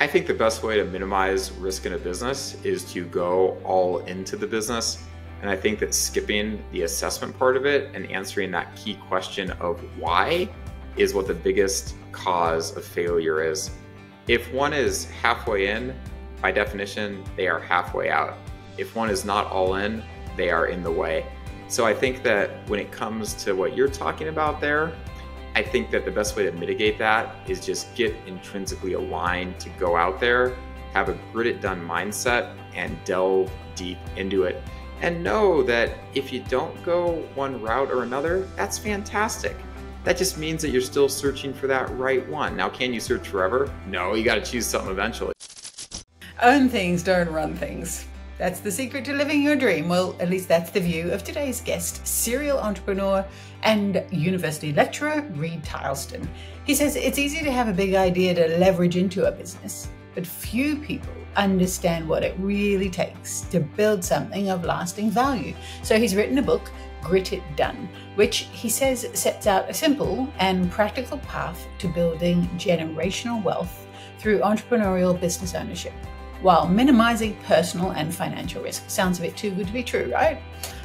I think the best way to minimize risk in a business is to go all into the business. And I think that skipping the assessment part of it and answering that key question of why is what the biggest cause of failure is. If one is halfway in, by definition, they are halfway out. If one is not all in, they are in the way. So I think that when it comes to what you're talking about there, I think that the best way to mitigate that is just get intrinsically aligned to go out there, have a grit it done mindset, and delve deep into it. And know that if you don't go one route or another, that's fantastic. That just means that you're still searching for that right one. Now, can you search forever? No, you got to choose something eventually. Own things, don't run things. That's the secret to living your dream. Well, at least that's the view of today's guest, serial entrepreneur and university lecturer, Reid Tileston. He says it's easy to have a big idea to leverage into a business, but few people understand what it really takes to build something of lasting value. So he's written a book, Grit It Done, which he says sets out a simple and practical path to building generational wealth through entrepreneurial business ownership, while minimizing personal and financial risk. Sounds a bit too good to be true, right?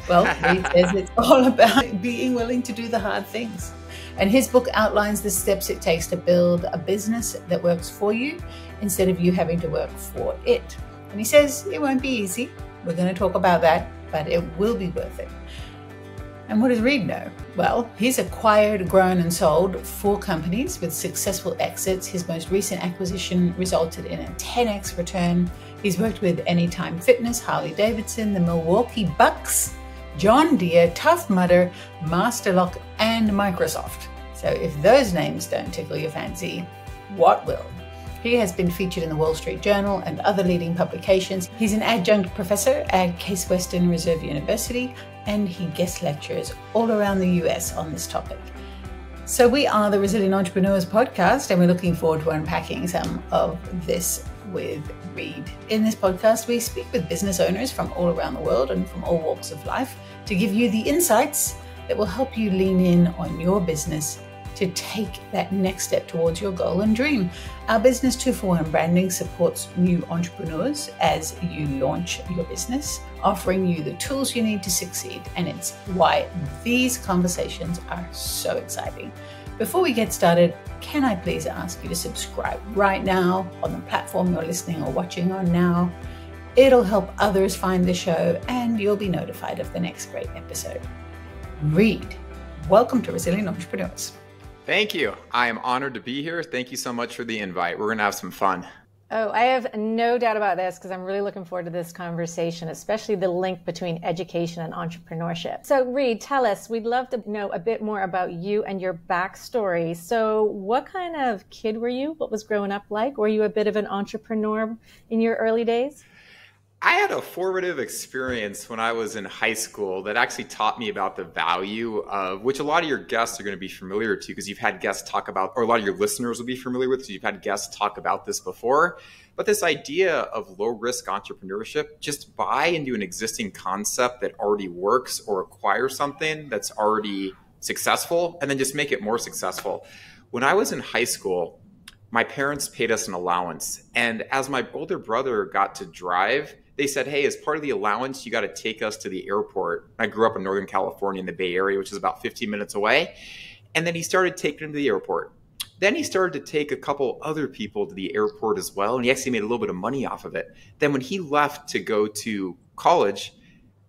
Well, Reid says it's all about being willing to do the hard things. And his book outlines the steps it takes to build a business that works for you instead of you having to work for it. And he says it won't be easy. We're going to talk about that, but it will be worth it. And what does Reid know? Well, he's acquired, grown and sold 4 companies with successful exits. His most recent acquisition resulted in a 10x return. He's worked with Anytime Fitness, Harley Davidson, the Milwaukee Bucks, John Deere, Tough Mudder, Masterlock and Microsoft. So if those names don't tickle your fancy, what will? He has been featured in the Wall Street Journal and other leading publications. He's an adjunct professor at Case Western Reserve University, and he guest lectures all around the US on this topic. So we are the Resilient Entrepreneurs podcast, and we're looking forward to unpacking some of this with Reid. In this podcast, we speak with business owners from all around the world and from all walks of life to give you the insights that will help you lean in on your business to take that next step towards your goal and dream. Our Business 2-for-1 branding supports new entrepreneurs as you launch your business, offering you the tools you need to succeed. And it's why these conversations are so exciting. Before we get started, can I please ask you to subscribe right now on the platform you're listening or watching on now? It'll help others find the show and you'll be notified of the next great episode. Reid, welcome to Resilient Entrepreneurs. Thank you. I am honored to be here. Thank you so much for the invite. We're going to have some fun. Oh, I have no doubt about this because I'm really looking forward to this conversation, especially the link between education and entrepreneurship. So Reid, tell us, we'd love to know a bit more about you and your backstory. So what kind of kid were you? What was growing up like? Were you a bit of an entrepreneur in your early days? I had a formative experience when I was in high school that actually taught me about the value of, which a lot of your guests are going to be familiar to because you've had guests talk about, or a lot of your listeners will be familiar with because you've had guests talk about this before. But this idea of low risk entrepreneurship, just buy into an existing concept that already works or acquire something that's already successful and then just make it more successful. When I was in high school, my parents paid us an allowance. And as my older brother got to drive, they said, hey, as part of the allowance, you got to take us to the airport. I grew up in Northern California in the Bay Area, which is about 15 minutes away. And then he started taking him to the airport. Then he started to take a couple other people to the airport as well. And he actually made a little bit of money off of it. Then when he left to go to college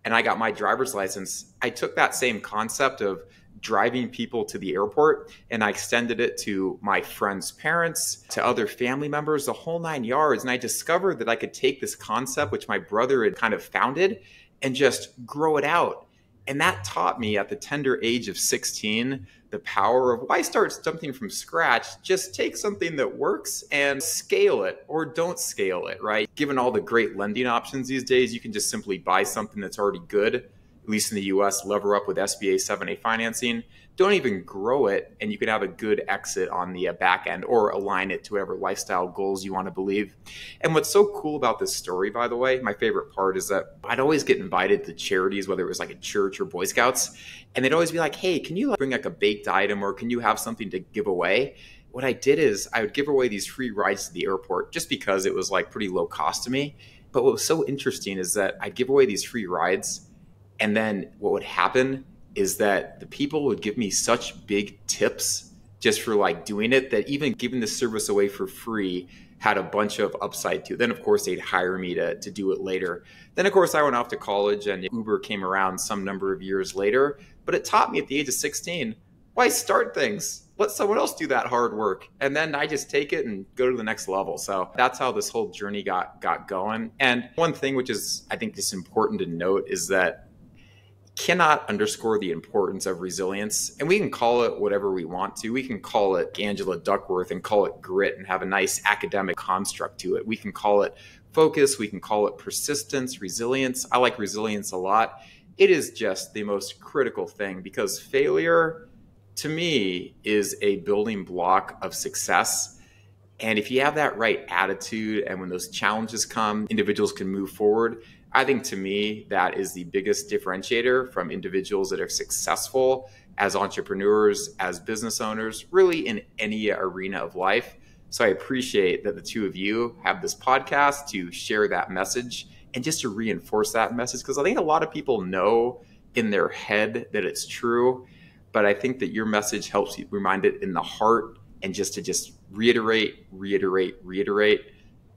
and I got my driver's license, I took that same concept of driving people to the airport and I extended it to my friends' parents, to other family members, the whole 9 yards. And I discovered that I could take this concept, which my brother had kind of founded, and just grow it out. And that taught me at the tender age of 16, the power of why start something from scratch? Just take something that works and scale it or don't scale it, right? Given all the great lending options these days, you can just simply buy something that's already good, at least in the US, lever up with SBA 7A financing. Don't even grow it, and you can have a good exit on the back end or align it to whatever lifestyle goals you want to believe. And what's so cool about this story, by the way, my favorite part is that I'd always get invited to charities, whether it was like a church or Boy Scouts, and they'd always be like, hey, can you bring like a baked item or can you have something to give away? what I did is I would give away these free rides to the airport just because it was like pretty low cost to me. But what was so interesting is that I'd give away these free rides, and then what would happen is that the people would give me such big tips just for like doing it, that even giving the service away for free had a bunch of upside to it. Then of course they'd hire me to do it later. Then of course I went off to college and Uber came around some number of years later, but it taught me at the age of 16, why start things? Let someone else do that hard work. And then I just take it and go to the next level. So that's how this whole journey got going. And one thing which is, I think, just important to note is that cannot underscore the importance of resilience. And we can call it whatever we want to. We can call it Angela Duckworth and call it grit and have a nice academic construct to it. We can call it focus. We can call it persistence, resilience. I like resilience a lot. It is just the most critical thing, because failure, to me, is a building block of success. And if you have that right attitude, and when those challenges come, individuals can move forward. I think, to me, that is the biggest differentiator from individuals that are successful as entrepreneurs, as business owners, really in any arena of life. So I appreciate that the two of you have this podcast to share that message and just to reinforce that message, because I think a lot of people know in their head that it's true, but I think that your message helps you remind it in the heart, and just to reiterate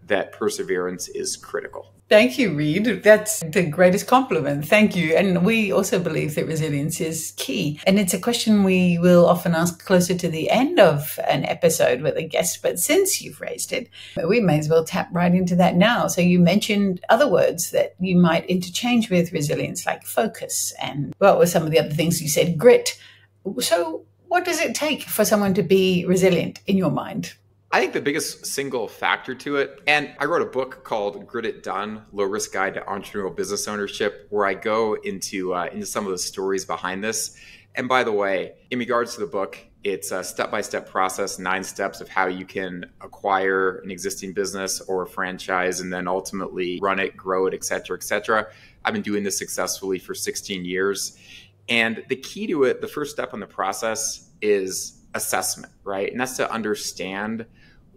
that perseverance is critical. Thank you, Reid. That's the greatest compliment. Thank you. And we also believe that resilience is key. And it's a question we will often ask closer to the end of an episode with a guest. But since you've raised it, we may as well tap right into that now. So you mentioned other words that you might interchange with resilience, like focus. And what were some of the other things you said? Grit. So what does it take for someone to be resilient in your mind? I think the biggest single factor to it, and I wrote a book called Grit It Done, Low Risk Guide to Entrepreneurial Business Ownership, where I go into some of the stories behind this. And by the way, in regards to the book, it's a step-by-step process, 9 steps of how you can acquire an existing business or a franchise and then ultimately run it, grow it, et cetera, et cetera. I've been doing this successfully for 16 years. And the key to it, the first step in the process, is assessment, right? And that's to understand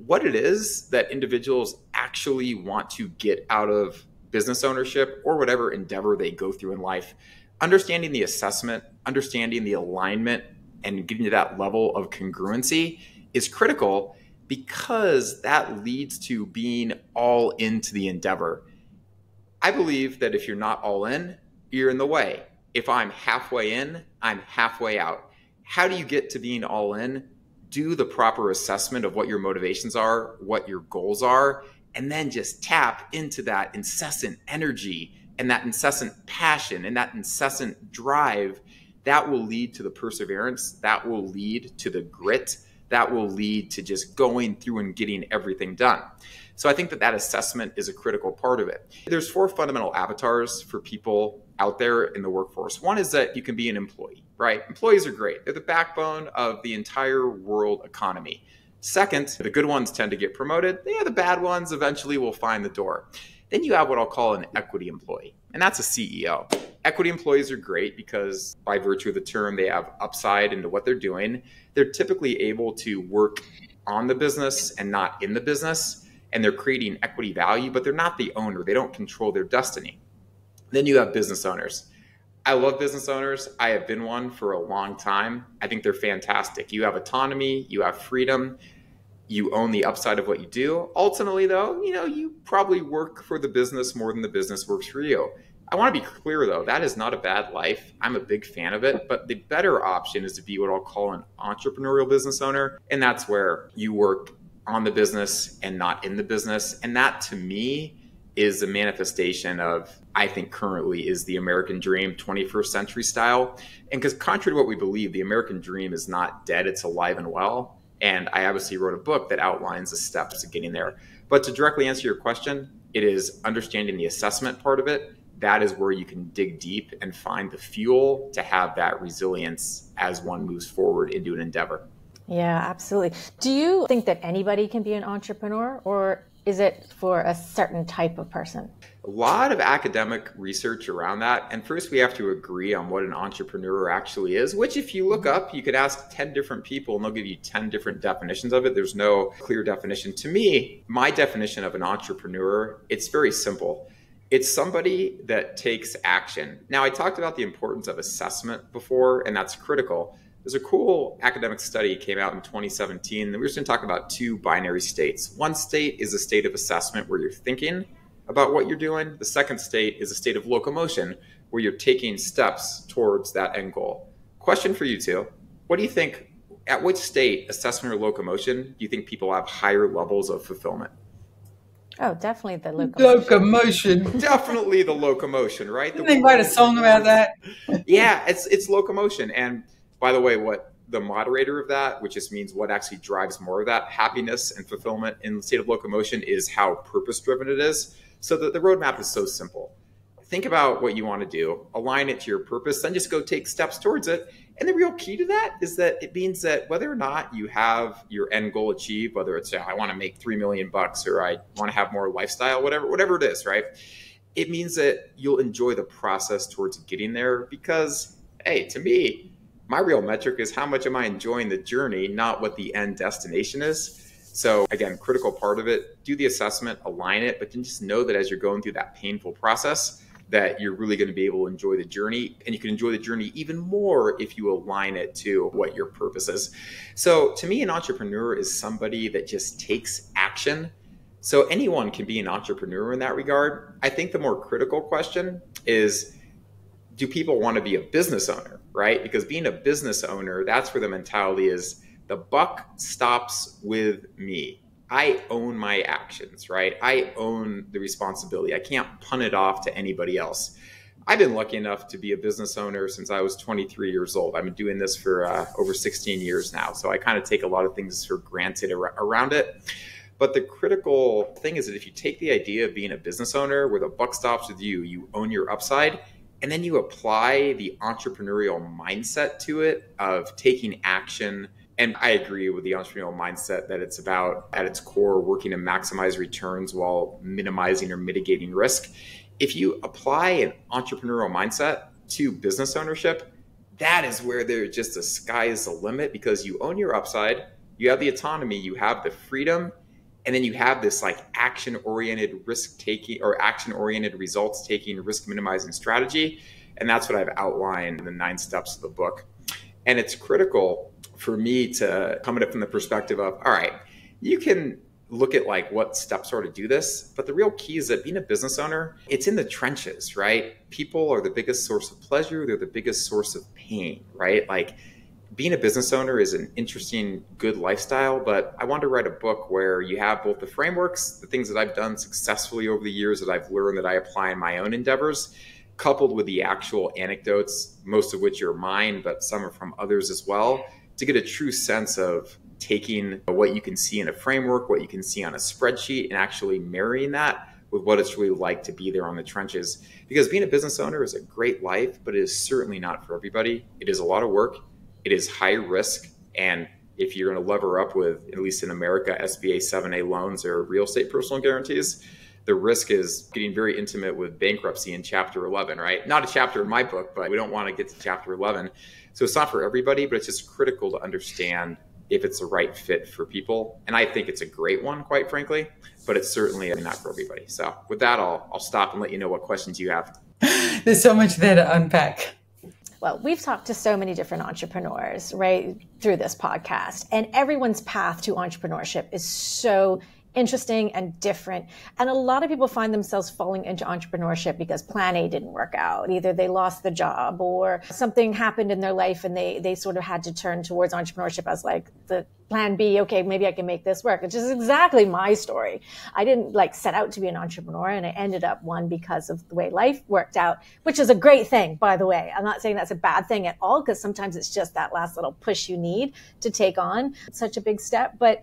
what it is that individuals actually want to get out of business ownership or whatever endeavor they go through in life. Understanding the assessment, understanding the alignment, and getting to that level of congruency is critical, because that leads to being all into the endeavor. I believe that if you're not all in, you're in the way. If I'm halfway in, I'm halfway out. How do you get to being all in? Do the proper assessment of what your motivations are, what your goals are, and then just tap into that incessant energy and that incessant passion and that incessant drive. That will lead to the perseverance. That will lead to the grit. That will lead to just going through and getting everything done. So I think that assessment is a critical part of it. There's 4 fundamental avatars for people out there in the workforce. One is that you can be an employee, right? Employees are great. They're the backbone of the entire world economy. Second, the good ones tend to get promoted. The bad ones eventually will find the door. Then you have what I'll call an equity employee, and that's a CEO. Equity employees are great because by virtue of the term, they have upside into what they're doing. They're typically able to work on the business and not in the business, and they're creating equity value, but they're not the owner. They don't control their destiny. Then you have business owners. I love business owners. I have been one for a long time. I think they're fantastic. You have autonomy, you have freedom, you own the upside of what you do. Ultimately, though, you probably work for the business more than the business works for you. I want to be clear, though, that is not a bad life. I'm a big fan of it, but the better option is to be what I'll call an entrepreneurial business owner. And that's where you work on the business and not in the business. And that, to me, is a manifestation of, I think currently, is the American dream, 21st century style. And because contrary to what we believe, the American dream is not dead, it's alive and well. And I obviously wrote a book that outlines the steps to getting there. But to directly answer your question, it is understanding the assessment part of it. That is where you can dig deep and find the fuel to have that resilience as one moves forward into an endeavor. Yeah, absolutely. Do you think that anybody can be an entrepreneur, or is it for a certain type of person? A lot of academic research around that. And first, we have to agree on what an entrepreneur actually is, which if you look up, you could ask 10 different people and they'll give you 10 different definitions of it. There's no clear definition. To me, my definition of an entrepreneur, it's very simple. It's somebody that takes action. Now, I talked about the importance of assessment before, and that's critical. There's a cool academic study came out in 2017, and we're just going to talk about two binary states. One state is a state of assessment where you're thinking about what you're doing. The second state is a state of locomotion where you're taking steps towards that end goal. Question for you two. What do you think, at which state, assessment or locomotion, do you think people have higher levels of fulfillment? Oh, definitely the locomotion. Definitely the locomotion, right? Didn't they write a song about that? Yeah, it's locomotion. And by the way, what the moderator of that, which just means what actually drives more of that happiness and fulfillment in the state of locomotion, is how purpose-driven it is. So the roadmap is so simple. Think about what you want to do, align it to your purpose, then just go take steps towards it. And the real key to that is that it means that whether or not you have your end goal achieved, whether it's I want to make $3 million or I want to have more lifestyle, whatever it is, right? It means that you'll enjoy the process towards getting there because, hey, to me, my real metric is how much am I enjoying the journey, not what the end destination is. So again, critical part of it, do the assessment, align it, but then just know that as you're going through that painful process, that you're really going to be able to enjoy the journey. And you can enjoy the journey even more if you align it to what your purpose is. So to me, an entrepreneur is somebody that just takes action. So anyone can be an entrepreneur in that regard. I think the more critical question is, do people want to be a business owner, right? Because being a business owner, that's where the mentality is, the buck stops with me. I own my actions, right? I own the responsibility. I can't punt it off to anybody else. I've been lucky enough to be a business owner since I was 23 years old. I've been doing this for over 16 years now. So I kind of take a lot of things for granted around it. But the critical thing is that if you take the idea of being a business owner where the buck stops with you, you own your upside, and then you apply the entrepreneurial mindset to it of taking action. And I agree with the entrepreneurial mindset that it's about, at its core, working to maximize returns while minimizing or mitigating risk. If you apply an entrepreneurial mindset to business ownership, that is where there's just the sky is the limit because you own your upside, you have the autonomy, you have the freedom, and then you have this like action-oriented risk-taking or action-oriented results-taking, risk-minimizing strategy. And that's what I've outlined in the 9 steps of the book. And it's critical for me to come at it from the perspective of, all right, you can look at like what steps are to do this, but the real key is that being a business owner, it's in the trenches, right? People are the biggest source of pleasure. They're the biggest source of pain, right? Like, being a business owner is an interesting, good lifestyle, but I wanted to write a book where you have both the frameworks, the things that I've done successfully over the years that I've learned that I apply in my own endeavors, coupled with the actual anecdotes, most of which are mine, but some are from others as well, to get a true sense of taking what you can see in a framework, what you can see on a spreadsheet, and actually marrying that with what it's really like to be there on the trenches. Because being a business owner is a great life, but it is certainly not for everybody. It is a lot of work. It is high risk, and if you're going to lever up with, at least in America, SBA 7A loans or real estate personal guarantees, the risk is getting very intimate with bankruptcy in Chapter 11, right? Not a chapter in my book, but we don't want to get to Chapter 11. So it's not for everybody, but it's just critical to understand if it's the right fit for people. And I think it's a great one, quite frankly, but it's certainly not for everybody. So with that, I'll stop and let you know what questions you have. There's so much there to unpack. Well, we've talked to so many different entrepreneurs, right, through this podcast, and everyone's path to entrepreneurship is so interesting and different. And a lot of people find themselves falling into entrepreneurship because plan A didn't work out. Either they lost the job or something happened in their life and they sort of had to turn towards entrepreneurship as like the plan B. Okay, maybe I can make this work, which is exactly my story. I didn't like set out to be an entrepreneur and I ended up one because of the way life worked out, which is a great thing, by the way. I'm not saying that's a bad thing at all because sometimes it's just that last little push you need to take on such a big step. But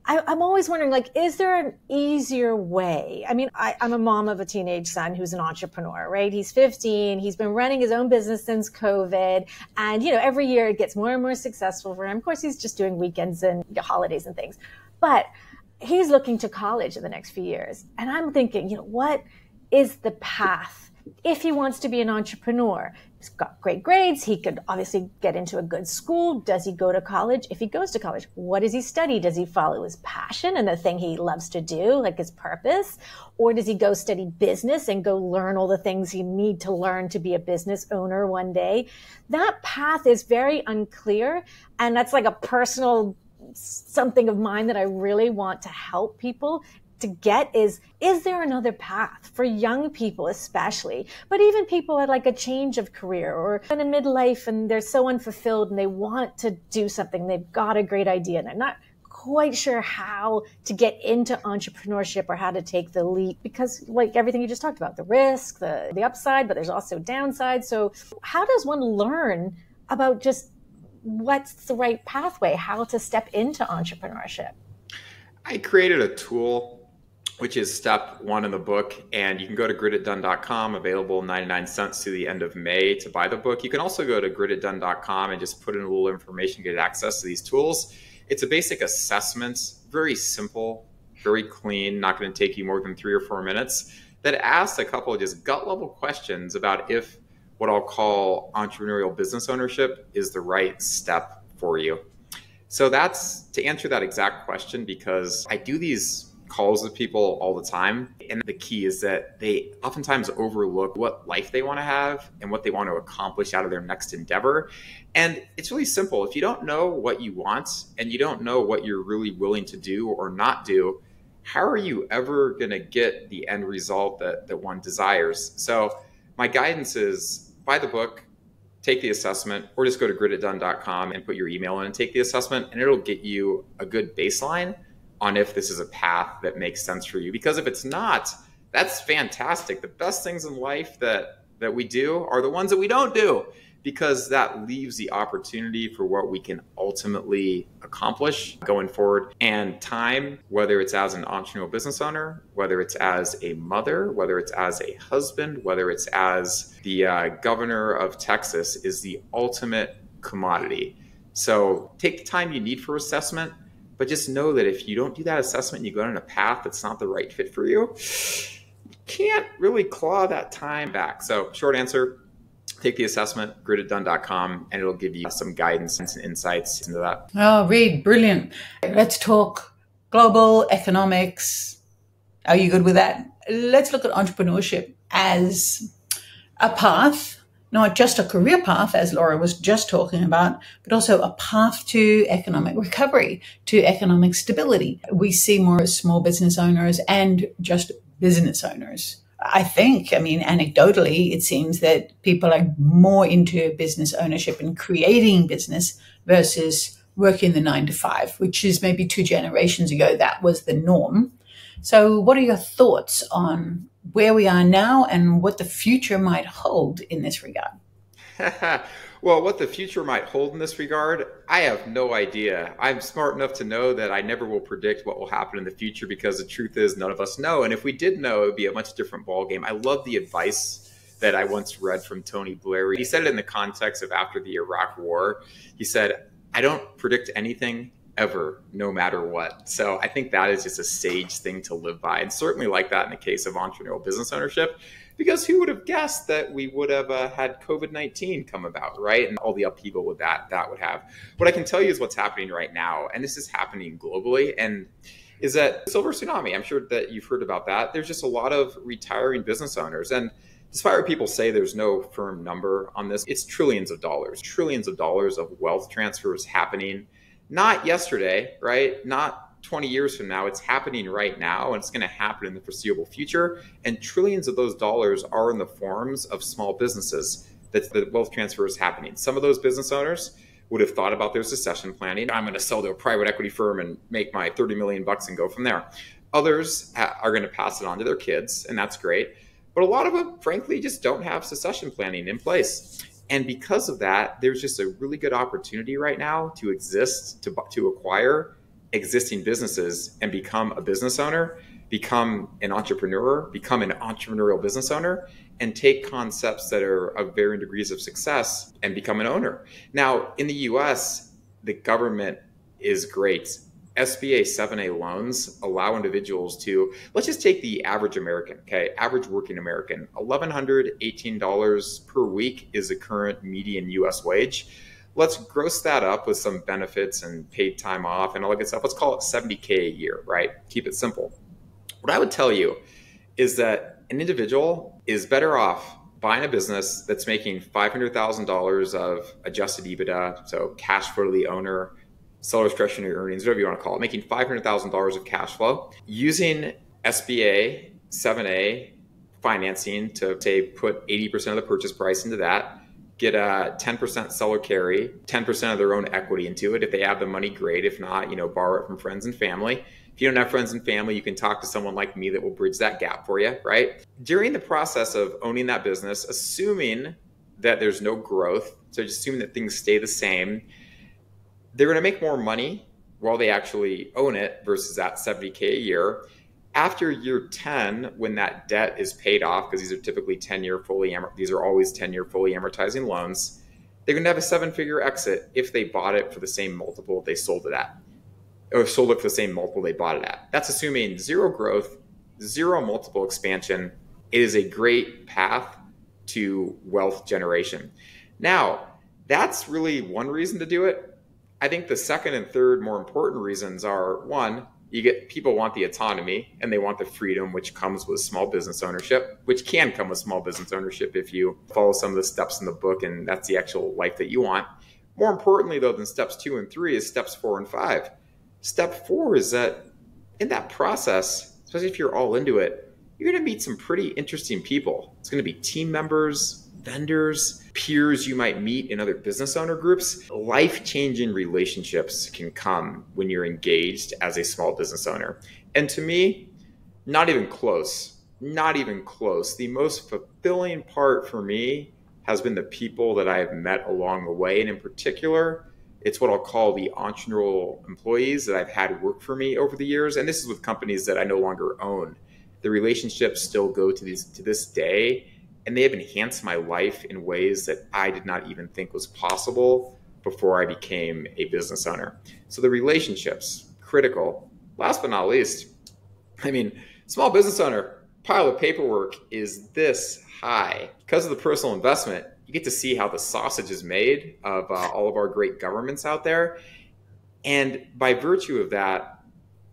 I'm always wondering, like, is there an easier way? I mean, I'm a mom of a teenage son who's an entrepreneur, right? He's 15. He's been running his own business since COVID. And, you know, every year it gets more and more successful for him. Of course, he's just doing weekends and holidays and things. But he's looking to college in the next few years. And I'm thinking, what is the path if he wants to be an entrepreneur? He's got great grades. He could obviously get into a good school. Does he go to college? If he goes to college, what does he study? Does he follow his passion and the thing he loves to do, like his purpose? Or does he go study business and go learn all the things you need to learn to be a business owner one day? That path is very unclear. And that's like a personal something of mine that I really want to help people to get is there another path for young people especially, but even people at like a change of career or in a midlife and they're so unfulfilled and they want to do something, they've got a great idea and they're not quite sure how to get into entrepreneurship or how to take the leap because like everything you just talked about, the risk, the upside, but there's also downside. So how does one learn about just what's the right pathway, how to step into entrepreneurship? I created a tool which is step 1 in the book. And you can go to grititdone.com, available 99 cents to the end of May to buy the book. You can also go to grititdone.com and just put in a little information, get access to these tools. It's a basic assessment, very simple, very clean, not going to take you more than 3 or 4 minutes, that asks a couple of just gut level questions about if what I'll call entrepreneurial business ownership is the right step for you. So that's to answer that exact question, because I do these calls with people all the time. And the key is that they oftentimes overlook what life they want to have and what they want to accomplish out of their next endeavor. And it's really simple. If you don't know what you want and you don't know what you're really willing to do or not do, how are you ever going to get the end result that one desires? So my guidance is buy the book, take the assessment, or just go to grititdone.com and put your email in and take the assessment, and it'll get you a good baseline on if this is a path that makes sense for you. Because if it's not, that's fantastic. The best things in life that we do are the ones that we don't do, because that leaves the opportunity for what we can ultimately accomplish going forward. And time, whether it's as an entrepreneurial business owner, whether it's as a mother, whether it's as a husband, whether it's as the governor of Texas, is the ultimate commodity. So take the time you need for assessment, but just know that if you don't do that assessment and you go down a path that's not the right fit for you, you can't really claw that time back. So short answer, take the assessment, grititdone.com, and it'll give you some guidance and some insights into that. Oh, Reid, brilliant. Let's talk global economics. Are you good with that? Let's look at entrepreneurship as a path, not just a career path, as Laura was just talking about, but also a path to economic recovery, to economic stability. We see more small business owners and just business owners. Anecdotally, it seems that people are more into business ownership and creating business versus working the 9 to 5, which is maybe 2 generations ago, that was the norm. So what are your thoughts on where we are now and what the future might hold in this regard? Well, what the future might hold in this regard, I have no idea. I'm smart enough to know that I never will predict what will happen in the future, because the truth is none of us know. And if we did know, it would be a much different ballgame. I love the advice that I once read from Tony Blair. He said it in the context of after the Iraq War. He said, "I don't predict anything ever, no matter what." So I think that is just a sage thing to live by, and certainly like that in the case of entrepreneurial business ownership, because who would have guessed that we would have had COVID-19 come about, right? And all the upheaval with that would have. What I can tell you is what's happening right now, and this is happening globally, and is that silver tsunami. I'm sure that you've heard about that. There's just a lot of retiring business owners, and despite what people say, there's no firm number on this. It's trillions of dollars of wealth transfers happening. Not yesterday, right? Not 20 years from now. It's happening right now, and it's going to happen in the foreseeable future. And trillions of those dollars are in the forms of small businesses that the wealth transfer is happening. Some of those business owners would have thought about their succession planning. I'm going to sell to a private equity firm and make my 30 million bucks and go from there. Others are going to pass it on to their kids, and that's great. But a lot of them, frankly, just don't have succession planning in place. And because of that, there's just a really good opportunity right now to acquire existing businesses and become a business owner, become an entrepreneur, become an entrepreneurial business owner, and take concepts that are of varying degrees of success and become an owner. Now, in the US, the government is great SBA 7A loans allow individuals to, let's just take the average American, okay? Average working American, $1,118 per week is the current median US wage. Let's gross that up with some benefits and paid time off and all that good stuff. Let's call it 70K a year, right? Keep it simple. What I would tell you is that an individual is better off buying a business that's making $500,000 of adjusted EBITDA, so cash flow to the owner, seller discretionary earnings, whatever you want to call it, making $500,000 of cash flow, using SBA 7A financing to, say, put 80% of the purchase price into that, get a 10% seller carry, 10% of their own equity into it. If they have the money, great. If not, borrow it from friends and family. If you don't have friends and family, you can talk to someone like me that will bridge that gap for you, right? During the process of owning that business, assuming that there's no growth, so just assuming that things stay the same, they're going to make more money while they actually own it versus that 70K a year. After year 10, when that debt is paid off, because these are typically 10-year these are always 10-year fully amortizing loans, they're going to have a 7-figure exit if they bought it for the same multiple they sold it at, or sold it for the same multiple they bought it at. That's assuming zero growth, zero multiple expansion. It is a great path to wealth generation. Now, that's really one reason to do it. I think the second and third more important reasons are, one, people want the autonomy and they want the freedom which comes with small business ownership, which can come with small business ownership if you follow some of the steps in the book and that's the actual life that you want. More importantly, though, than steps 2 and 3 is steps 4 and 5. Step 4 is that in that process, especially if you're all into it, you're going to meet some pretty interesting people. It's going to be team members, vendors, peers you might meet in other business owner groups. Life-changing relationships can come when you're engaged as a small business owner. And to me, not even close, not even close. The most fulfilling part for me has been the people that I have met along the way. And in particular, it's what I'll call the entrepreneurial employees that I've had work for me over the years. And this is with companies that I no longer own. The relationships still go to this day. And they have enhanced my life in ways that I did not even think was possible before I became a business owner. So the relationships, critical. Last but not least, small business owner, pile of paperwork is this high. Because of the personal investment, you get to see how the sausage is made of all of our great governments out there. And by virtue of that,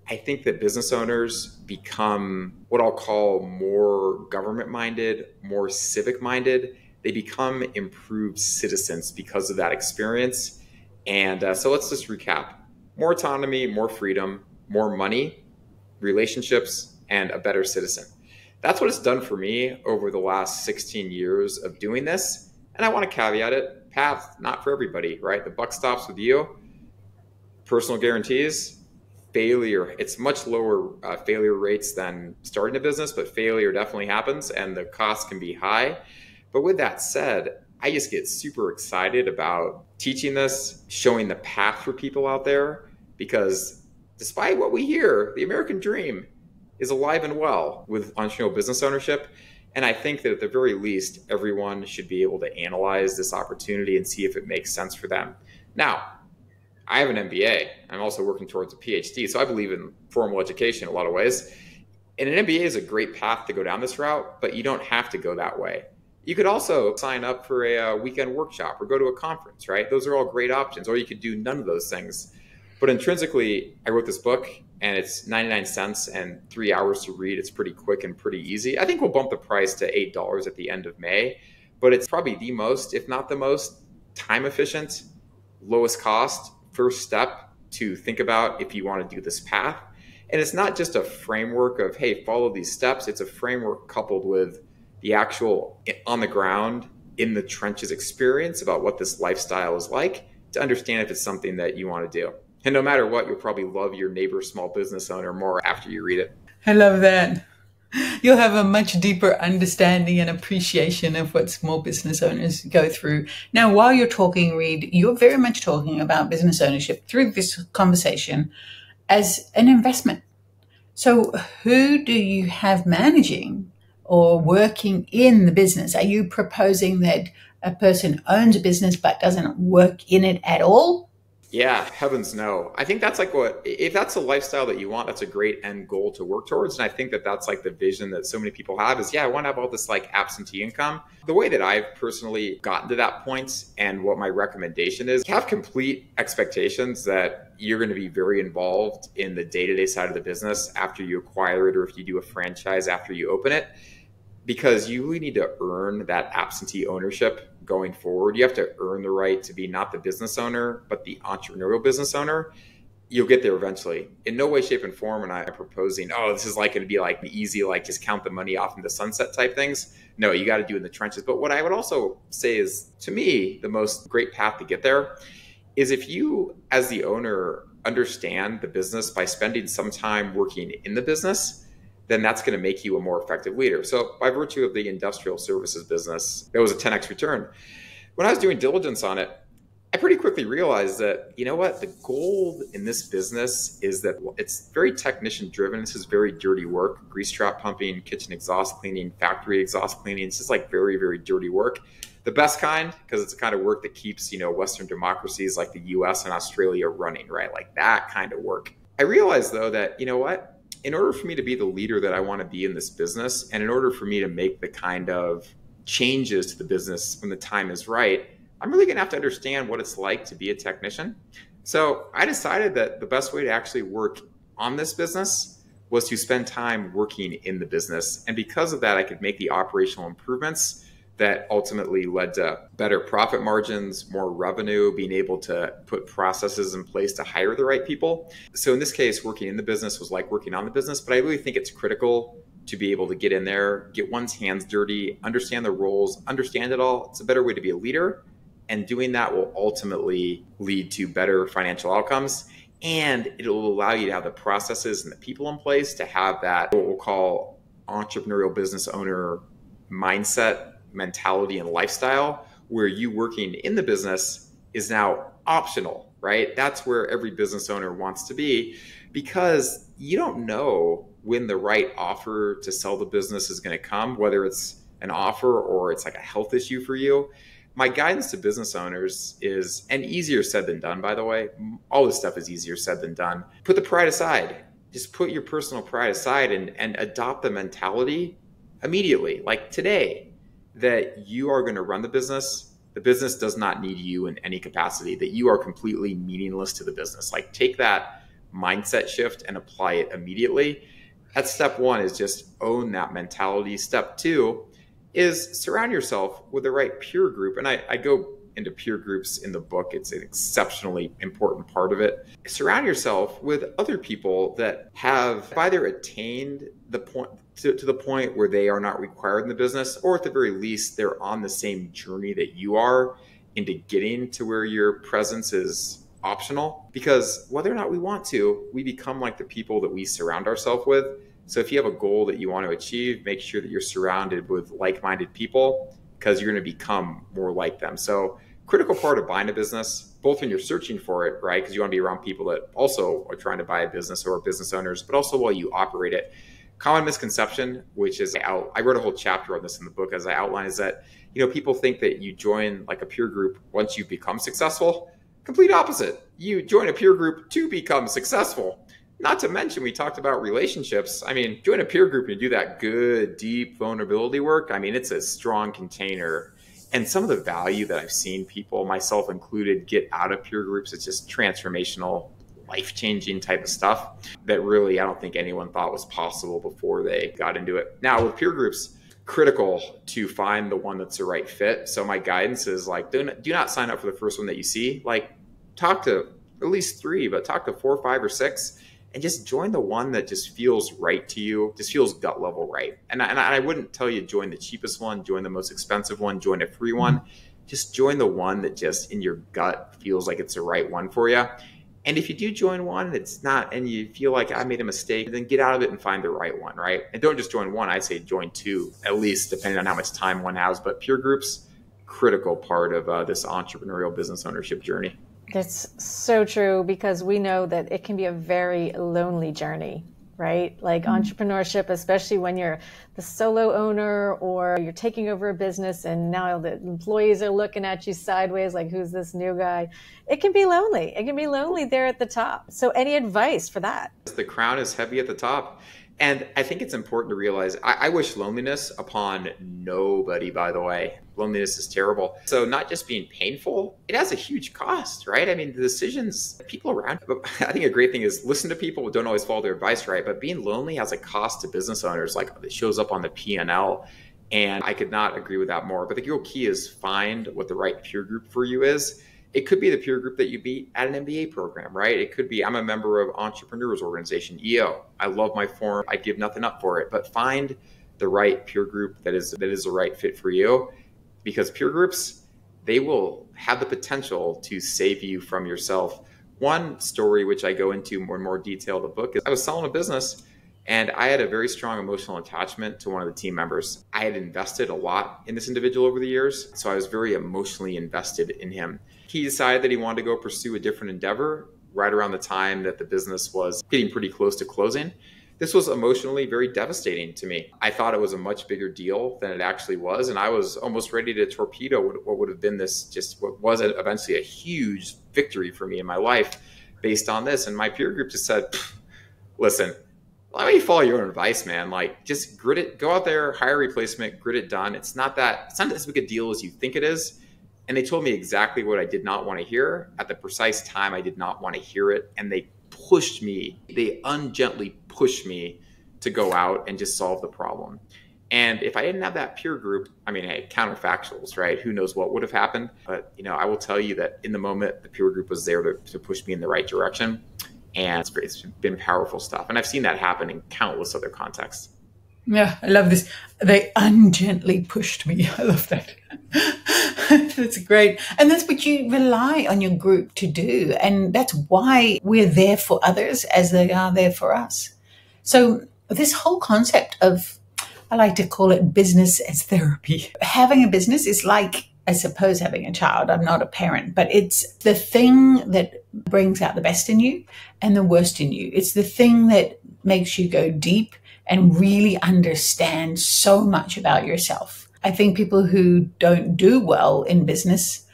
I think that business owners become what I'll call more government-minded, more civic-minded. They become improved citizens because of that experience. And so let's just recap. More autonomy, more freedom, more money, relationships, and a better citizen. That's what it's done for me over the last 16 years of doing this. And I want to caveat it, path, not for everybody, right? The buck stops with you. Personal guarantees. Failure, it's much lower failure rates than starting a business, but failure definitely happens and the cost can be high. But with that said, I just get super excited about teaching this, showing the path for people out there, because despite what we hear, the American dream is alive and well with entrepreneurial business ownership. And I think that at the very least, everyone should be able to analyze this opportunity and see if it makes sense for them. Now, I have an MBA. I'm also working towards a PhD. So I believe in formal education in a lot of ways. And an MBA is a great path to go down this route, but you don't have to go that way. You could also sign up for a weekend workshop or go to a conference, right? Those are all great options. Or you could do none of those things. But intrinsically, I wrote this book and it's 99 cents and 3 hours to read. It's pretty quick and pretty easy. I think we'll bump the price to $8 at the end of May, but it's probably the most, if not the most, time efficient, lowest cost, first step to think about if you want to do this path. And it's not just a framework of, hey, follow these steps. It's a framework coupled with the actual on the ground, in the trenches experience about what this lifestyle is like to understand if it's something that you want to do. And no matter what, you'll probably love your neighbor small business owner more after you read it. I love that. You'll have a much deeper understanding and appreciation of what small business owners go through. Now, while you're talking, Reid, you're very much talking about business ownership through this conversation as an investment. So who do you have managing or working in the business? Are you proposing that a person owns a business but doesn't work in it at all? Yeah, heavens no. I think that's like if that's a lifestyle that you want, that's a great end goal to work towards. And I think that that's like the vision that so many people have is, yeah, I want to have all this like absentee income. The way that I've personally gotten to that point and what my recommendation is, have complete expectations that you're going to be very involved in the day-to-day side of the business after you acquire it, or if you do a franchise after you open it, because you really need to earn that absentee ownership going forward. You have to earn the right to be not the business owner, but the entrepreneurial business owner. You'll get there eventually. In no way, shape, and form am I proposing, oh, this is like going to be like the easy, like just count the money off into sunset type things. No, you got to do it in the trenches. But what I would also say is, to me, the most great path to get there is if you, as the owner, understand the business by spending some time working in the business, then that's going to make you a more effective leader. So by virtue of the industrial services business, there was a 10x return. When I was doing diligence on it, I pretty quickly realized that, you know what, the gold in this business is that it's very technician driven. This is very dirty work, grease trap pumping, kitchen exhaust cleaning, factory exhaust cleaning. It's just like very, very dirty work. The best kind, because it's the kind of work that keeps, Western democracies like the US and Australia running, right? Like that kind of work. I realized though that, you know what, in order for me to be the leader that I want to be in this business, and in order for me to make the kind of changes to the business when the time is right, I'm really going to have to understand what it's like to be a technician. So I decided that the best way to actually work on this business was to spend time working in the business. And because of that, I could make the operational improvements that ultimately led to better profit margins, more revenue, being able to put processes in place to hire the right people. So in this case, working in the business was like working on the business, but I really think it's critical to be able to get in there, get one's hands dirty, understand the roles, understand it all. It's a better way to be a leader. And doing that will ultimately lead to better financial outcomes. And it will allow you to have the processes and the people in place to have that, what we'll call entrepreneurial business owner mindset, mentality, and lifestyle, where you working in the business is now optional, right? That's where every business owner wants to be, because you don't know when the right offer to sell the business is going to come, whether it's an offer or it's like a health issue for you. My guidance to business owners is, and easier said than done, by the way, all this stuff is easier said than done. Put the pride aside. Just put your personal pride aside and adopt the mentality immediately, like today, that you are going to run the business. The business does not need you in any capacity, that you are completely meaningless to the business. Like take that mindset shift and apply it immediately. That's step one, is just own that mentality. Step two is surround yourself with the right peer group. And I go into peer groups in the book. It's an exceptionally important part of it. Surround yourself with other people that have either attained the point to the point where they are not required in the business, or at the very least, they're on the same journey that you are into getting to where your presence is optional. Because whether or not we want to, we become like the people that we surround ourselves with. So if you have a goal that you want to achieve, make sure that you're surrounded with like-minded people, because you're going to become more like them. So critical part of buying a business, both when you're searching for it, right? Because you want to be around people that also are trying to buy a business or are business owners, but also while you operate it. Common misconception, which is I wrote a whole chapter on this in the book as I outline, is that, people think that you join like a peer group once you become successful. Complete opposite. You join a peer group to become successful. Not to mention, we talked about relationships. Join a peer group and do that good, deep vulnerability work. It's a strong container. And some of the value that I've seen people, myself included, get out of peer groups, it's just transformational, life-changing type of stuff that really I don't think anyone thought was possible before they got into it. Now, with peer groups, critical to find the one that's the right fit. So my guidance is like, do not sign up for the first one that you see. Like, talk to at least 3, but talk to 4, 5, or 6. And just join the one that just feels right to you, just feels gut level right. And I wouldn't tell you join the cheapest one, join the most expensive one, join a free one. Just join the one that just in your gut feels like it's the right one for you. And if you do join one that's not, and you feel like I made a mistake, then get out of it and find the right one, right? And don't just join one. I'd say join 2, at least, depending on how much time one has. But peer groups, critical part of this entrepreneurial business ownership journey. That's so true, because we know that it can be a very lonely journey. right? Like entrepreneurship, especially when you're the solo owner or you're taking over a business and now the employees are looking at you sideways like, who's this new guy? It can be lonely. It can be lonely there at the top. So any advice for that? The crown is heavy at the top. And I think it's important to realize, I wish loneliness upon nobody, by the way. Loneliness is terrible. So not just being painful, it has a huge cost, right? I mean, the decisions, people around, I think a great thing is listen to people who don't always follow their advice, right? But being lonely has a cost to business owners, like it shows up on the P&L. And I could not agree with that more. But the real key is find what the right peer group for you is. It could be the peer group that you meet at an MBA program, right? It could be, I'm a member of Entrepreneur's organization, EO. I love my forum. I'd give nothing up for it. But find the right peer group that is the right fit for you, because peer groups, they will have the potential to save you from yourself. One story, which I go into more and more detail in the book, is I was selling a business and I had a very strong emotional attachment to one of the team members. I had invested a lot in this individual over the years, so I was very emotionally invested in him. He decided that he wanted to go pursue a different endeavor right around the time that the business was getting pretty close to closing. This was emotionally very devastating to me. I thought it was a much bigger deal than it actually was, and I was almost ready to torpedo what would have been what was eventually a huge victory for me in my life based on this. And my peer group just said, listen, let me follow your own advice, man. Like, just grit it, go out there, hire a replacement, grit it done. It's not as big a deal as you think it is. And they told me exactly what I did not want to hear at the precise time I did not want to hear it. And they ungently pushed me to go out and just solve the problem. And if I didn't have that peer group, I mean, hey, counterfactuals, right? Who knows what would have happened? But, I will tell you that in the moment, the peer group was there to push me in the right direction. And it's been powerful stuff. And I've seen that happen in countless other contexts. Yeah, I love this. They ungently pushed me. I love that. That's great. And that's what you rely on your group to do. And that's why we're there for others as they are there for us. So this whole concept of, I like to call it business as therapy. Having a business is like, I suppose, having a child. I'm not a parent, but it's the thing that brings out the best in you and the worst in you. It's the thing that makes you go deep and really understand so much about yourself. I think people who don't do well in business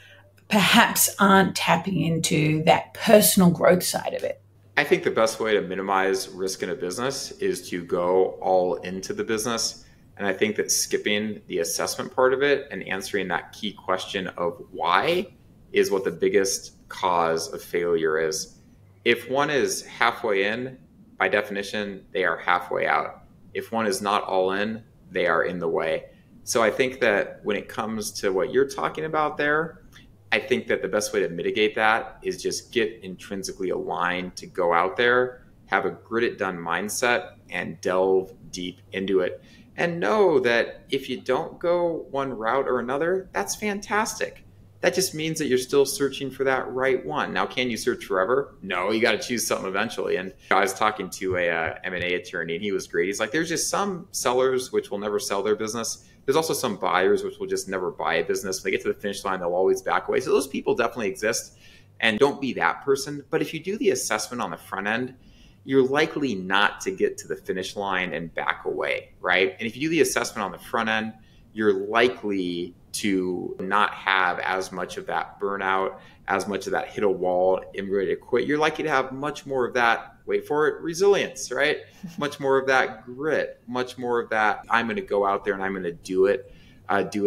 perhaps aren't tapping into that personal growth side of it. I think the best way to minimize risk in a business is to go all into the business. And I think that skipping the assessment part of it and answering that key question of why is what the biggest cause of failure is. If one is halfway in, by definition, they are halfway out. If one is not all in, they are in the way. So I think that when it comes to what you're talking about there, I think that the best way to mitigate that is just get intrinsically aligned to go out there, have a grit it done mindset, and delve deep into it. And know that if you don't go one route or another, that's fantastic. That just means that you're still searching for that right one. Now, can you search forever? No, you got to choose something eventually. And I was talking to a M&A attorney, and he was great. He's like, there's just some sellers which will never sell their business. There's also some buyers which will just never buy a business. When they get to the finish line, they'll always back away. So those people definitely exist. And don't be that person. But if you do the assessment on the front end, you're likely not to get to the finish line and back away, right? And if you do the assessment on the front end, you're likely to not have as much of that burnout, as much of that hit a wall and ready to quit. You're likely to have much more of that, wait for it, resilience, right? Much more of that grit, much more of that, I'm going to go out there and I'm going to do it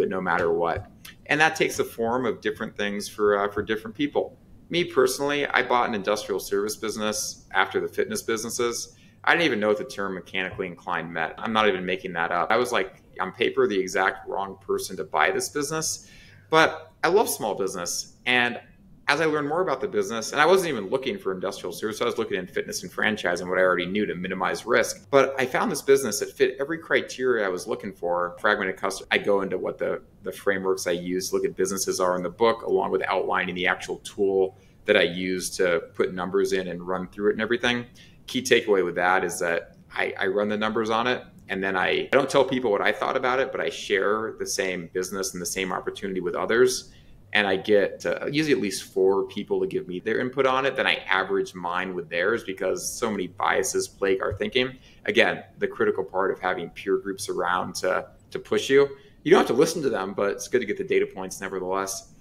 no matter what. And that takes the form of different things for different people. Me personally, I bought an industrial service business after the fitness businesses. I didn't even know what the term mechanically inclined meant. I'm not even making that up. I was like, on paper, the exact wrong person to buy this business. But I love small business. And as I learned more about the business, and I wasn't even looking for industrial service, I was looking in fitness and franchising, what I already knew to minimize risk. But I found this business that fit every criteria I was looking for. Fragmented customer. I go into what the frameworks I use, look at businesses are in the book, along with outlining the actual tool that I use to put numbers in and run through it and everything. Key takeaway with that is that I run the numbers on it. And then I don't tell people what I thought about it, but I share the same business and the same opportunity with others. and I get usually at least 4 people to give me their input on it, then I average mine with theirs because so many biases plague our thinking. Again, the critical part of having peer groups around to push you. You don't have to listen to them, but it's good to get the data points nevertheless.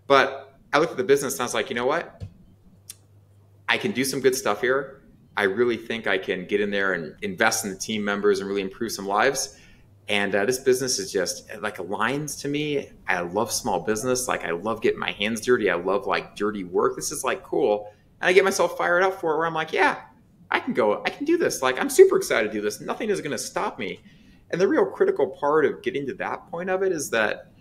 But I looked at the business and I was like, you know what? I can do some good stuff here. I really think I can get in there and invest in the team members and really improve some lives. And this business is just like aligns to me. I love small business. Like I love getting my hands dirty. I love like dirty work. This is like cool. And I get myself fired up for it where I'm like, yeah, I can do this. Like I'm super excited to do this. Nothing is going to stop me. And the real critical part of getting to that point of it is that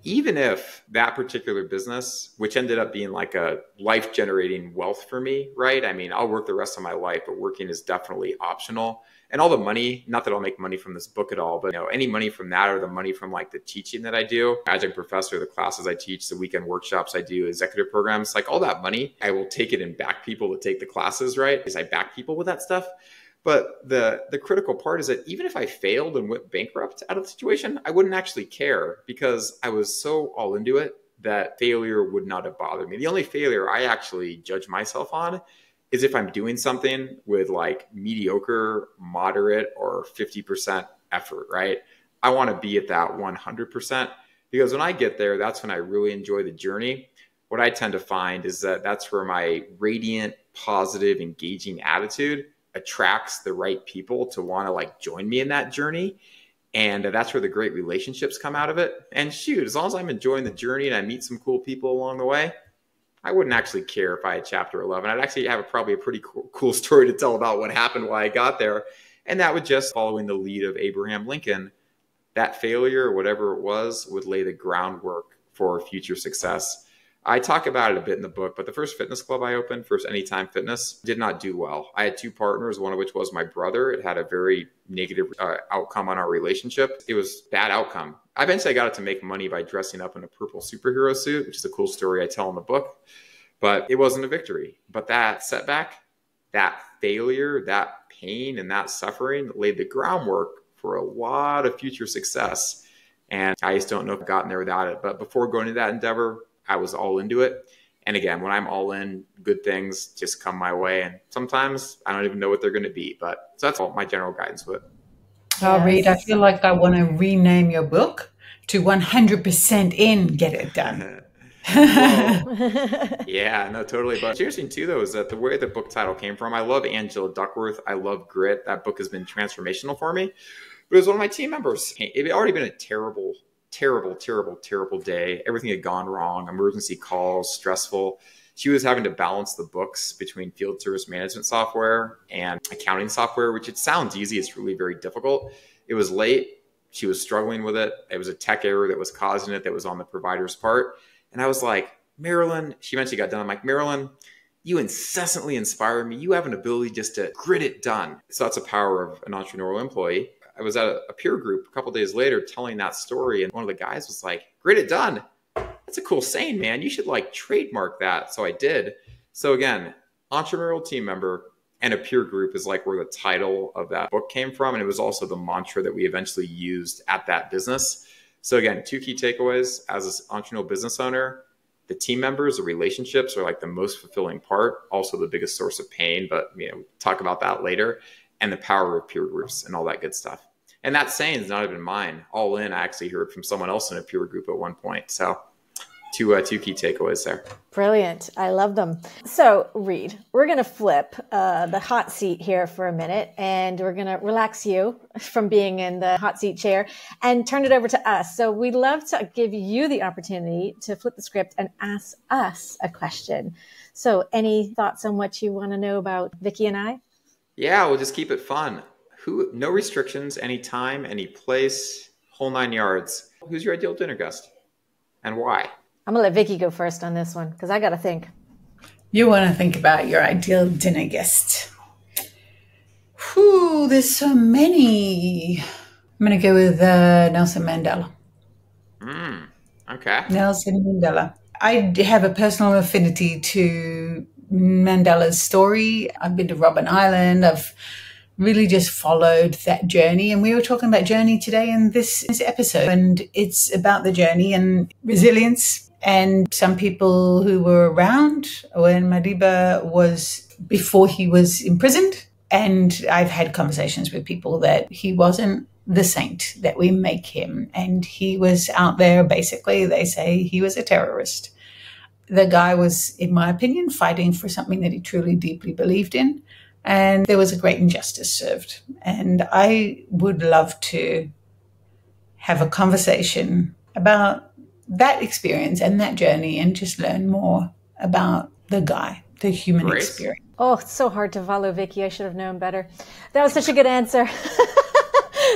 even if that particular business, which ended up being like a life generating wealth for me, right? I mean, I'll work the rest of my life, but working is definitely optional. And all the money, not that I'll make money from this book at all, but any money from that or the money from like the teaching that I do, adjunct professor, the classes I teach, the weekend workshops I do, executive programs, like all that money, I will take it and back people to take the classes, right? Because I back people with that stuff. But the critical part is that even if I failed and went bankrupt out of the situation, I wouldn't actually care because I was so all into it that failure would not have bothered me. The only failure I actually judge myself on is if I'm doing something with like mediocre, moderate, or 50% effort, right? I want to be at that 100% because when I get there, that's when I really enjoy the journey. What I tend to find is that that's where my radiant, positive, engaging attitude attracts the right people to want to like join me in that journey. And that's where the great relationships come out of it. And shoot, as long as I'm enjoying the journey and I meet some cool people along the way, I wouldn't actually care if I had chapter 11. I'd actually have probably a pretty cool story to tell about what happened, why I got there. And that would just following the lead of Abraham Lincoln, that failure, whatever it was, would lay the groundwork for future success. I talk about it a bit in the book, but the first fitness club I opened, First Anytime Fitness, did not do well. I had 2 partners, one of which was my brother. It had a very negative outcome on our relationship. It was bad outcome. Eventually, I got it to make money by dressing up in a purple superhero suit, which is a cool story I tell in the book, but it wasn't a victory. But that setback, that failure, that pain, and that suffering laid the groundwork for a lot of future success. And I just don't know if I've gotten there without it. But before going into that endeavor, I was all into it. And again, when I'm all in, good things just come my way. And sometimes I don't even know what they're going to be. But so that's all my general guidance with it. Oh, Reid, I feel like I want to rename your book to 100% in, get it done. Yeah, no, totally. But what's interesting too, though, is that the way the book title came from, I love Angela Duckworth. I love Grit. That book has been transformational for me. But it was one of my team members. It had already been a terrible day. Everything had gone wrong, emergency calls, stressful. She was having to balance the books between field service management software and accounting software, which it sounds easy. It's really very difficult. It was late. She was struggling with it. It was a tech error that was causing it that was on the provider's part. And I was like, Marilyn, she eventually got done. I'm like, Marilyn, you incessantly inspire me. You have an ability just to grit it done. So that's the power of an entrepreneurial employee. I was at a peer group a couple of days later telling that story. And one of the guys was like, grit it done. That's a cool saying, man. You should like trademark that. So I did. So again, entrepreneurial team member and a peer group is like where the title of that book came from. And it was also the mantra that we eventually used at that business. So again, 2 key takeaways as an entrepreneurial business owner. The team members, the relationships are like the most fulfilling part, also the biggest source of pain, but talk about that later. And the power of peer groups and all that good stuff. And that saying is not even mine. All in, I actually heard from someone else in a peer group at one point. So two key takeaways there. Brilliant. I love them. So Reid, we're going to flip the hot seat here for a minute, and we're going to relax you from being in the hot seat chair and turn it over to us. So we'd love to give you the opportunity to flip the script and ask us a question. So any thoughts on what you want to know about Vicki and I? Yeah, we'll just keep it fun. No restrictions, any time, any place, whole 9 yards. Who's your ideal dinner guest and why? I'm going to let Vicki go first on this one because I got to think. You want to think about your ideal dinner guest. Whew, there's so many. I'm going to go with Nelson Mandela. Okay. Nelson Mandela. I have a personal affinity to Mandela's story. I've been to Robben Island. I've really just followed that journey. And we were talking about journey today in this episode. And it's about the journey and resilience And some people who were around when Madiba was, before he was imprisoned, and I've had conversations with people that he wasn't the saint that we make him. And he was out there, basically, they say he was a terrorist. The guy was, in my opinion, fighting for something that he truly, deeply believed in. And there was a great injustice served. And I would love to have a conversation about that experience and that journey and just learn more about the guy, the human experience. Oh, it's so hard to follow, Vicky. I should have known better. That was such a good answer.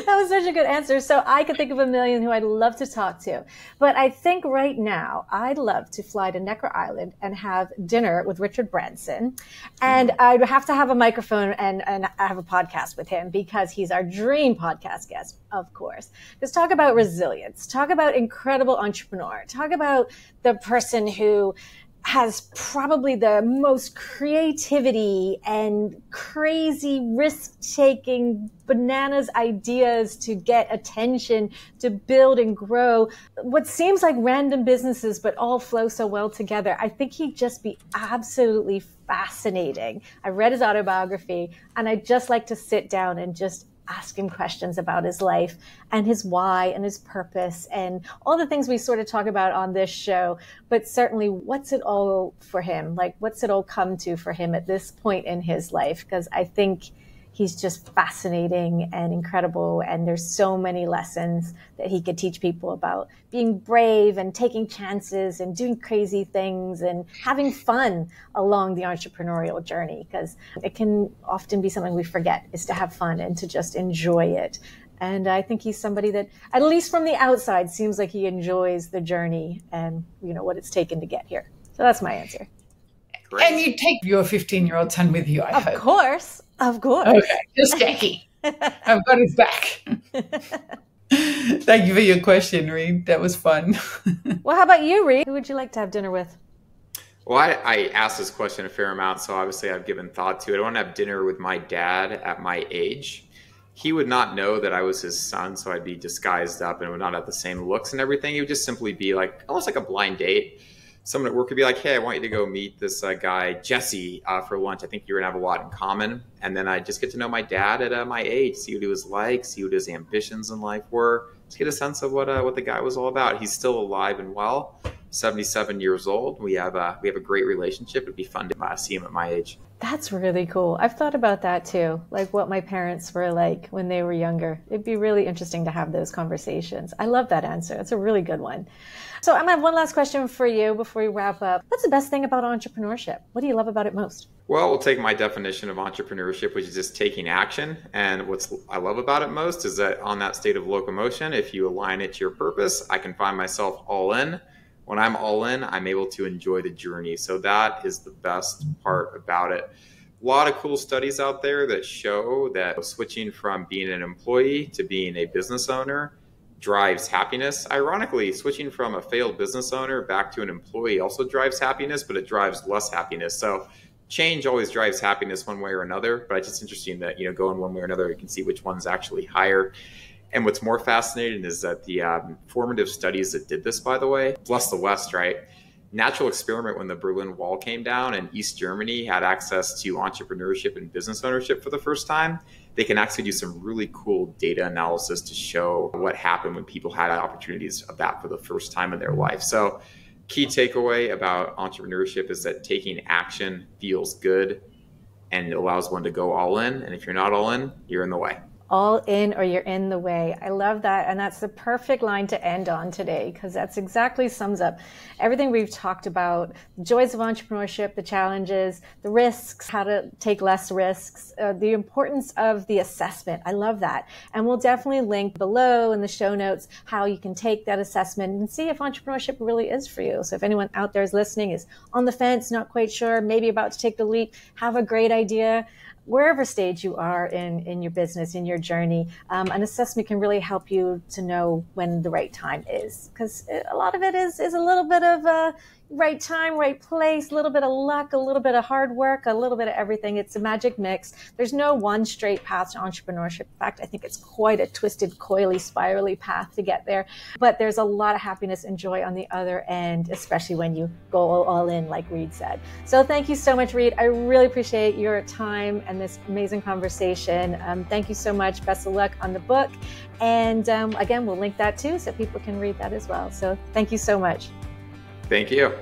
That was such a good answer. So I could think of a million who I'd love to talk to. But I think right now I'd love to fly to Necker Island and have dinner with Richard Branson. And I'd have to have a microphone and have a podcast with him because he's our dream podcast guest, of course. Just talk about resilience, talk about incredible entrepreneur, talk about the person who has probably the most creativity and crazy risk-taking bananas ideas to get attention, to build and grow what seems like random businesses, but all flow so well together. I think he'd just be absolutely fascinating. I read his autobiography and I'd just like to sit down and just ask him questions about his life and his why and his purpose and all the things we sort of talk about on this show, but certainly what's it all for him? Like, what's it all come to for him at this point in his life? Because I think he's just fascinating and incredible. And there's so many lessons that he could teach people about being brave and taking chances and doing crazy things and having fun along the entrepreneurial journey. Because it can often be something we forget, is to have fun and to just enjoy it. And I think he's somebody that, at least from the outside, seems like he enjoys the journey and, you know, what it's taken to get here. So that's my answer. Great. And you take your 15-year-old son with you, I hope. Of course. Of course. Okay, just Jackie. I've got his back. Thank you for your question, Reid. That was fun. Well, how about you, Reid? Who would you like to have dinner with? Well, I asked this question a fair amount, so obviously I've given thought to it. I want to have dinner with my dad at my age. He would not know that I was his son, so I'd be disguised up and would not have the same looks and everything. It would just simply be like almost like a blind date. Someone at work could be like, hey, I want you to go meet this guy, Jesse, for lunch. I think you're going to have a lot in common. And then I just get to know my dad at my age, see what he was like, see what his ambitions in life were, just get a sense of what the guy was all about. He's still alive and well, 77 years old. We have a great relationship. It'd be fun to see him at my age. That's really cool. I've thought about that too, like what my parents were like when they were younger. It'd be really interesting to have those conversations. I love that answer. That's a really good one. So I'm going to have one last question for you before we wrap up. What's the best thing about entrepreneurship? What do you love about it most? Well, we'll take my definition of entrepreneurship, which is just taking action. And what I love about it most is that on that state of locomotion, if you align it to your purpose, I can find myself all in. When I'm all in, I'm able to enjoy the journey. So that is the best part about it. A lot of cool studies out there that show that switching from being an employee to being a business owner drives happiness. Ironically, switching from a failed business owner back to an employee also drives happiness, but it drives less happiness. So change always drives happiness one way or another, but it's just interesting that, going one way or another, you can see which one's actually higher. And what's more fascinating is that the formative studies that did this, by the way, bless the West, right? Natural experiment when the Berlin Wall came down and East Germany had access to entrepreneurship and business ownership for the first time. They can actually do some really cool data analysis to show what happened when people had opportunities of that for the first time in their life. So key takeaway about entrepreneurship is that taking action feels good and it allows one to go all in. And if you're not all in, you're in the way. All in or you're in the way. I love that. And that's the perfect line to end on today, because that's exactly sums up everything we've talked about, the joys of entrepreneurship, the challenges, the risks, how to take less risks, the importance of the assessment. I love that. And we'll definitely link below in the show notes how you can take that assessment and see if entrepreneurship really is for you. So if anyone out there is listening, is on the fence, not quite sure, maybe about to take the leap, have a great idea, wherever stage you are in your business, in your journey, an assessment can really help you to know when the right time is. Because a lot of it is a little bit of right time, right place, a little bit of luck, a little bit of hard work, a little bit of everything. It's a magic mix. There's no one straight path to entrepreneurship. In fact, I think it's quite a twisted, coily, spirally path to get there. But there's a lot of happiness and joy on the other end, especially when you go all in, like Reid said. So thank you so much, Reid. I really appreciate your time and this amazing conversation. Thank you so much. Best of luck on the book. And again, we'll link that too so people can read that as well. So thank you so much. Thank you.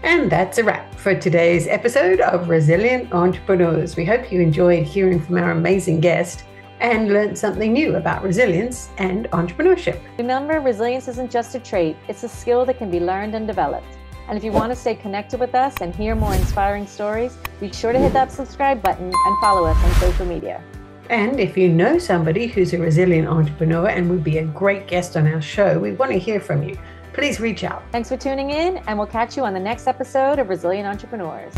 And that's a wrap for today's episode of Resilient Entrepreneurs. We hope you enjoyed hearing from our amazing guest and learned something new about resilience and entrepreneurship. Remember, resilience isn't just a trait, it's a skill that can be learned and developed. And if you want to stay connected with us and hear more inspiring stories, be sure to hit that subscribe button and follow us on social media. And if you know somebody who's a resilient entrepreneur and would be a great guest on our show, we want to hear from you. Please reach out. Thanks for tuning in, and we'll catch you on the next episode of Resilient Entrepreneurs.